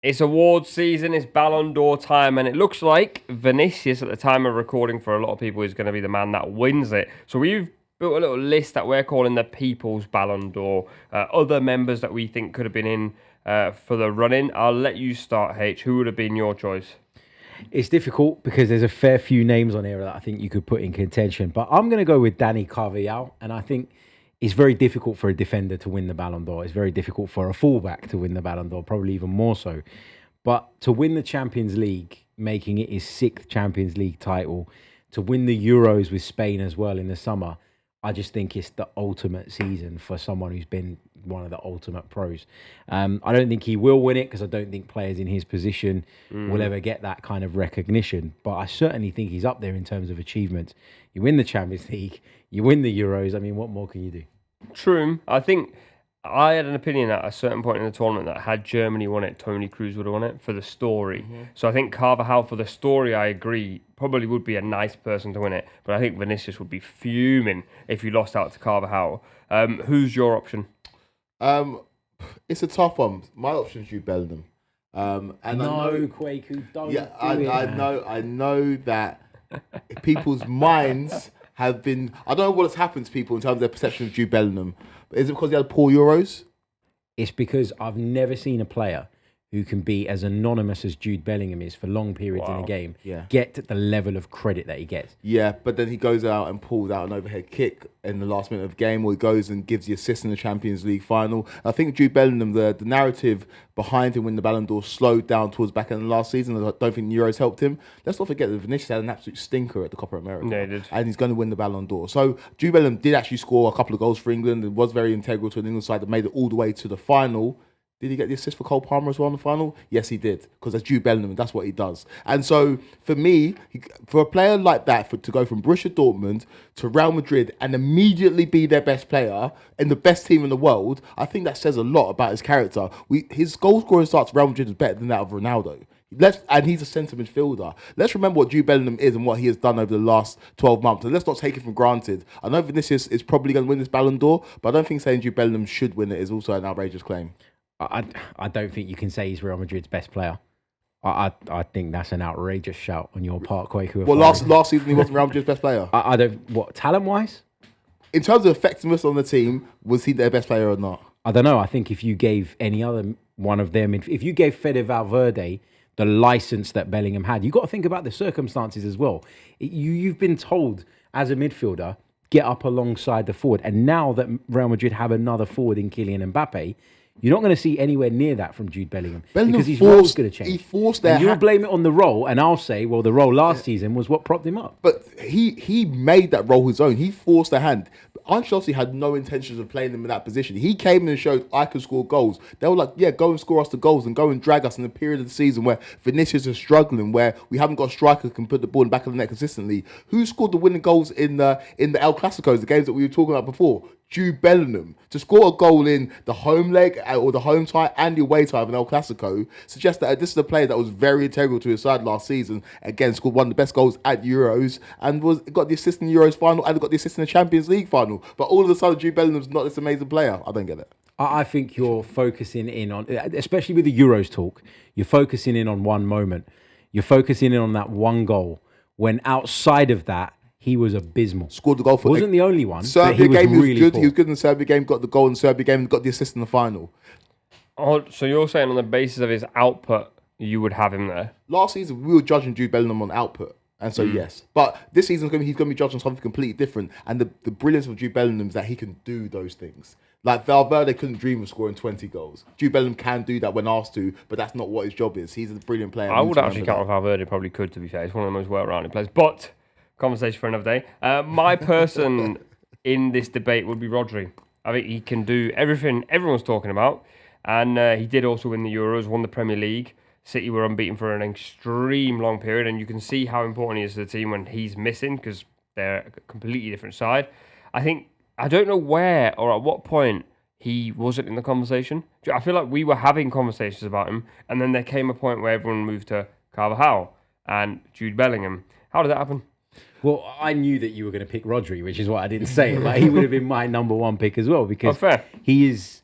It's awards season, it's Ballon d'Or time, and it looks like Vinicius, at the time of recording, for a lot of people, is going to be the man that wins it. So we've built a little list that we're calling the People's Ballon d'Or. Other members that we think could have been in for the run-in. I'll let you start, H. Who would have been your choice? It's difficult because there's a fair few names on here that I think you could put in contention. But I'm going to go with Danny Carvajal, and I think it's very difficult for a defender to win the Ballon d'Or. It's very difficult for a fullback to win the Ballon d'Or, probably even more so. But to win the Champions League, making it his 6th Champions League title, to win the Euros with Spain as well in the summer, I just think it's the ultimate season for someone who's been one of the ultimate pros. I don't think he will win it because I don't think players in his position will ever get that kind of recognition. But I certainly think he's up there in terms of achievements. You win the Champions League, you win the Euros. I mean, what more can you do? True. I think I had an opinion at a certain point in the tournament that had Germany won it, Toni Kroos would have won it for the story. So I think Carvajal, for the story, I agree, probably would be a nice person to win it. But I think Vinicius would be fuming if you lost out to Carvajal. Who's your option? It's a tough one. My option is Jude Bellingham. Kweku, don't. Yeah, I know that people's minds have been. I don't know what has happened to people in terms of their perception of Jude Bellingham. But is it because he had poor Euros? It's because I've never seen a player who can be as anonymous as Jude Bellingham is for long periods in a game, get the level of credit that he gets. Yeah, but then he goes out and pulls out an overhead kick in the last minute of the game, or he goes and gives the assist in the Champions League final. I think Jude Bellingham, the narrative behind him winning the Ballon d'Or slowed down towards the back end of last season. I don't think the Euros helped him. Let's not forget that Vinicius had an absolute stinker at the Copa America. Yeah, he did. And he's going to win the Ballon d'Or. So Jude Bellingham did actually score a couple of goals for England and was very integral to an England side that made it all the way to the final. Did he get the assist for Cole Palmer as well in the final? Yes, he did, because that's Jude Bellingham, and that's what he does. And so, for me, for a player like that, to go from Borussia Dortmund to Real Madrid and immediately be their best player and the best team in the world, I think that says a lot about his character. His goal scoring starts at Real Madrid is better than that of Ronaldo. And he's a centre midfielder. Let's remember what Jude Bellingham is and what he has done over the last 12 months. And let's not take it for granted. I know Vinicius is probably going to win this Ballon d'Or, but I don't think saying Jude Bellingham should win it is also an outrageous claim. I don't think you can say he's Real Madrid's best player. I think that's an outrageous shout on your part, Kweku. Well, last season he wasn't Real Madrid's best player. I don't. What, talent-wise? In terms of effectiveness on the team, was he their best player or not? I don't know. I think if you gave any other one of them, if you gave Fede Valverde the license that Bellingham had, you've got to think about the circumstances as well. You've been told as a midfielder, get up alongside the forward. And now that Real Madrid have another forward in Kylian Mbappe, you're not going to see anywhere near that from Jude Bellingham because his role's going to change. He forced their You'll blame it on the role, and I'll say, well, the role last season was what propped him up. But he made that role his own. He forced their hand. Ancelotti had no intentions of playing him in that position. He came in and showed I can score goals. They were like, yeah, go and score us the goals and go and drag us in the period of the season where Vinicius is struggling, where we haven't got a striker who can put the ball in the back of the net consistently. Who scored the winning goals in the El Clasicos, the games that we were talking about before? Jude Bellingham. To score a goal in the home leg or the home tie and the away tie of an El Clasico suggests that this is a player that was very integral to his side last season. Again, scored one of the best goals at Euros and got the assist in the Euros final and got the assist in the Champions League final. But all of a sudden, Jude Bellingham's not this amazing player. I don't get it. I think you're focusing in on, especially with the Euros talk, you're focusing in on one moment. You're focusing in on that one goal when outside of that, he was abysmal. Scored the goal for... Wasn't the only one, Serbia but he was really good. poor. He was good in the Serbia game, got the goal in the Serbia game, and got the assist in the final. Oh, so you're saying on the basis of his output, you would have him there? Last season, we were judging Jude Bellingham on output. And so, yes. But this season, he's going to be judged on something completely different. And the brilliance of Jude Bellingham is that he can do those things. Like Valverde couldn't dream of scoring 20 goals. Jude Bellingham can do that when asked to, but that's not what his job is. He's a brilliant player. I would actually count Valverde probably could, to be fair. He's one of the most well-rounded players. But... conversation for another day. My person in this debate would be Rodri. I think he can do everything everyone's talking about. And he did also win the Euros, won the Premier League. City were unbeaten for an extreme long period. And you can see how important he is to the team when he's missing because they're a completely different side. I don't know where or at what point he wasn't in the conversation. I feel like we were having conversations about him. And then there came a point where everyone moved to Carvajal and Jude Bellingham. How did that happen? Well, I knew that you were going to pick Rodri, which is why I didn't say it. Like, he would have been my number one pick as well because he is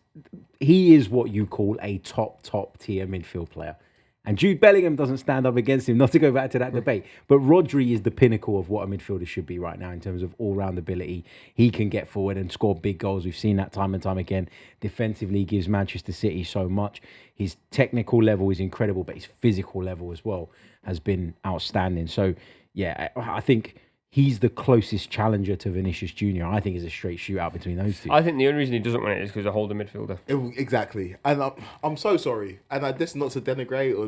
he is what you call a top tier midfield player. And Jude Bellingham doesn't stand up against him, not to go back to that debate. But Rodri is the pinnacle of what a midfielder should be right now in terms of all-round ability. He can get forward and score big goals. We've seen that time and time again. Defensively, gives Manchester City so much. His technical level is incredible, but his physical level as well has been outstanding. So, yeah, I think he's the closest challenger to Vinicius Jr. I think it's a straight shootout between those two. I think the only reason he doesn't win it is because of holding midfielder. Exactly. And I'm so sorry. And this is not to denigrate or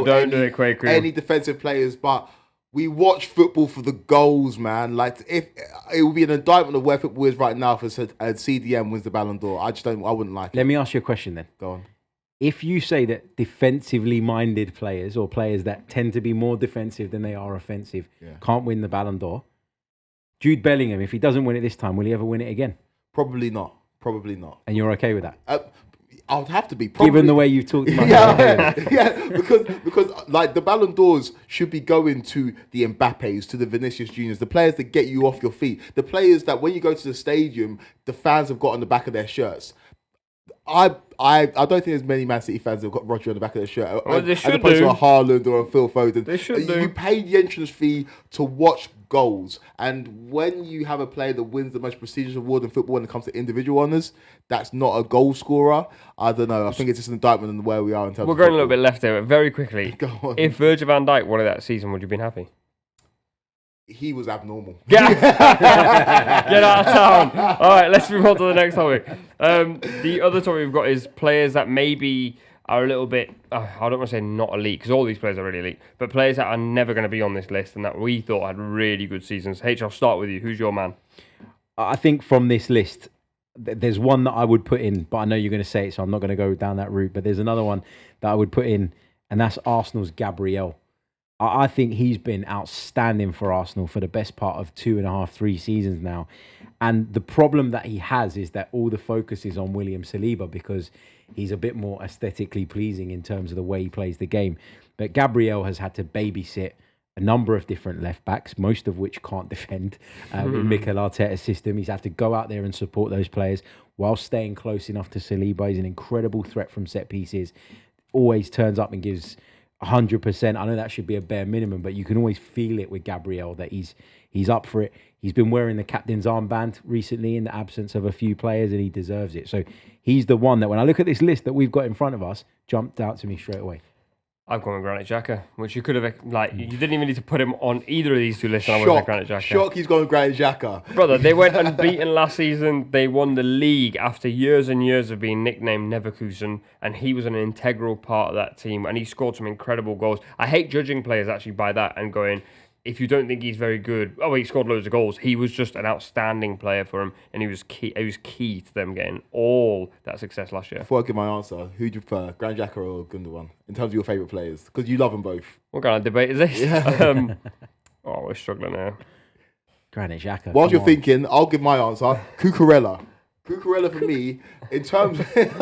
don't do it, Kweku. Any defensive players, but we watch football for the goals, man. Like, if it would be an indictment of where football is right now if a CDM wins the Ballon d'Or. I wouldn't like it. Let me ask you a question then. Go on. If you say that defensively minded players or players that tend to be more defensive than they are offensive can't win the Ballon d'Or, Jude Bellingham, if he doesn't win it this time, will he ever win it again? Probably not. And you're okay with that? I would have to be. Given the way you've talked about it. because like the Ballon d'Ors should be going to the Mbappes, to the Vinicius Juniors, the players that get you off your feet, the players that when you go to the stadium, the fans have got on the back of their shirts. I don't think there's many Man City fans that have got Rodri on the back of their shirt. Well, they should as opposed do. to a Haaland or a Phil Foden. They should do. You pay the entrance fee to watch goals. And when you have a player that wins the most prestigious award in football when it comes to individual honours, that's not a goal scorer. I don't know. I think it's just an indictment on where we are in terms of We're going football. a little bit left there, but very quickly. Go on. If Virgil van Dijk won it that season, would you have been happy? He was abnormal. Get out of town. All right, let's move on to the next topic. The other topic we've got is players that maybe are a little bit, I don't want to say not elite, because all these players are really elite, but players that are never going to be on this list and that we thought had really good seasons. H, I'll start with you. Who's your man? I think from this list, there's one that I would put in, but I know you're going to say it, so I'm not going to go down that route. But there's another one that I would put in, and that's Arsenal's Gabriel. I think he's been outstanding for Arsenal for the best part of 2.5, 3 seasons now. And the problem that he has is that all the focus is on William Saliba because he's a bit more aesthetically pleasing in terms of the way he plays the game. But Gabriel has had to babysit a number of different left backs, most of which can't defend in Mikel Arteta's system. He's had to go out there and support those players while staying close enough to Saliba. He's an incredible threat from set pieces. Always turns up and gives 100%. I know that should be a bare minimum, but you can always feel it with Gabriel that he's up for it. He's been wearing the captain's armband recently in the absence of a few players, and he deserves it. So he's the one that, when I look at this list that we've got in front of us, jumped out to me straight away. I've gone with Granit Xhaka, which you could have, you didn't even need to put him on either of these two lists, and I went with Granit Xhaka. Shock, he's going Granit Xhaka. Brother, they went unbeaten last season. They won the league after years and years of being nicknamed Neverkusen, and he was an integral part of that team, and he scored some incredible goals. I hate judging players actually by that and going, if you don't think he's very good, he scored loads of goals. He was just an outstanding player for him, and he was key to them getting all that success last year. Before I give my answer, who do you prefer, Granit Xhaka or Gundogan, in terms of your favourite players? Because you love them both. What kind of debate is this? Yeah. We're struggling here. Granit Xhaka. Whilst you're thinking, I'll give my answer. Cucurella. Cucurella for me, in terms of... Me and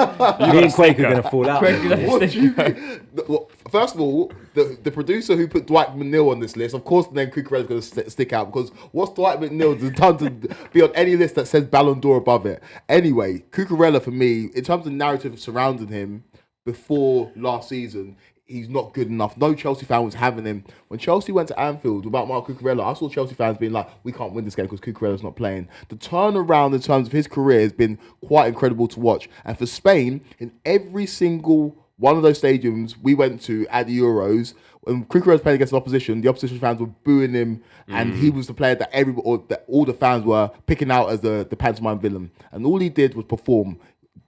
Kweku are going to fall out. What do you mean? Well, first of all, the producer who put Dwight McNeil on this list, of course, the name Cucurella is going to stick out because what's Dwight McNeil done to be on any list that says Ballon d'Or above it? Anyway, Cucurella for me, in terms of narrative surrounding him before last season, he's not good enough. No Chelsea fan was having him. When Chelsea went to Anfield without Marc Cucurella, I saw Chelsea fans being like, we can't win this game because Cucurella's not playing. The turnaround in terms of his career has been quite incredible to watch. And for Spain, in every single one of those stadiums we went to at the Euros, when Cucurella was playing against the opposition fans were booing him, and he was the player that all the fans were picking out as the pantomime villain. And all he did was perform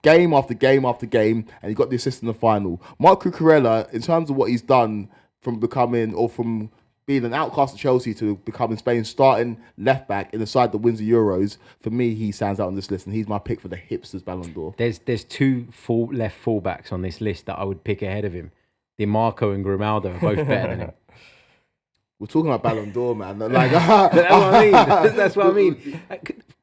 game after game after game, and he got the assist in the final. Marc Cucurella, in terms of what he's done from being an outcast at Chelsea to becoming Spain's starting left back in the side that wins the Euros, for me, he stands out on this list, and he's my pick for the hipsters Ballon d'Or. There's two left fullbacks on this list that I would pick ahead of him. DiMarco and Grimaldo are both better than him. We're talking about Ballon d'Or, man. That's what I mean. That's what I mean.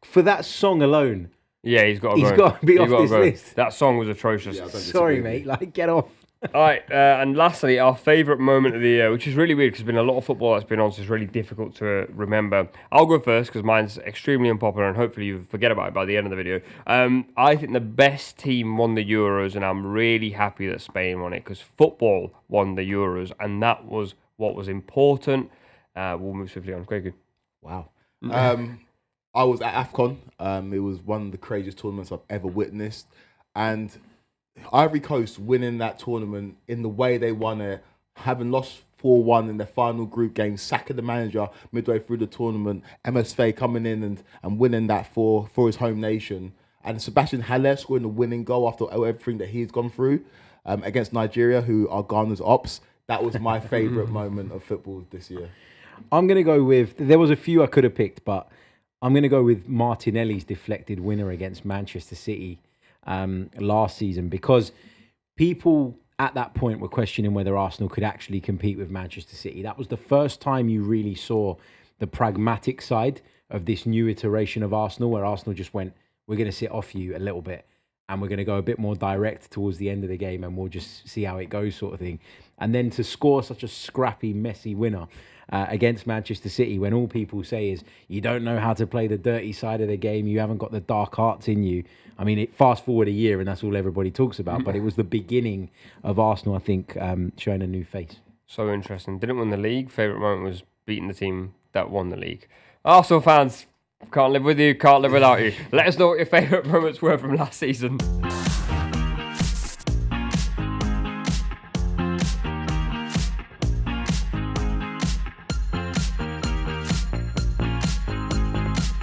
For that song alone, yeah, he's got to be off this list. That song was atrocious. Yeah, sorry, mate. Get off. All right, and lastly, our favourite moment of the year, which is really weird because there's been a lot of football that's been on, so it's really difficult to remember. I'll go first because mine's extremely unpopular, and hopefully you forget about it by the end of the video. I think the best team won the Euros, and I'm really happy that Spain won it because football won the Euros, and that was what was important. We'll move swiftly on. Kweku. Wow. I was at AFCON. It was one of the craziest tournaments I've ever witnessed. And Ivory Coast winning that tournament in the way they won it, having lost 4-1 in their final group game, sacking the manager midway through the tournament, MSV coming in and winning that for his home nation. And Sebastian Haller scoring the winning goal after everything that he's gone through against Nigeria, who are Ghana's ops. That was my favourite moment of football this year. I'm going to go with, there was a few I could have picked, but I'm going to go with Martinelli's deflected winner against Manchester City last season, because people at that point were questioning whether Arsenal could actually compete with Manchester City. That was the first time you really saw the pragmatic side of this new iteration of Arsenal, where Arsenal just went, we're going to sit off you a little bit and we're going to go a bit more direct towards the end of the game and we'll just see how it goes, sort of thing. And then to score such a scrappy, messy winner against Manchester City, when all people say is you don't know how to play the dirty side of the game, you haven't got the dark arts in you. I mean, fast forward a year and that's all everybody talks about, but it was the beginning of Arsenal, I think, showing a new face. So interesting. Didn't win the league. Favourite moment was beating the team that won the league. Arsenal fans, can't live with you, can't live without you. Let us know what your favourite moments were from last season.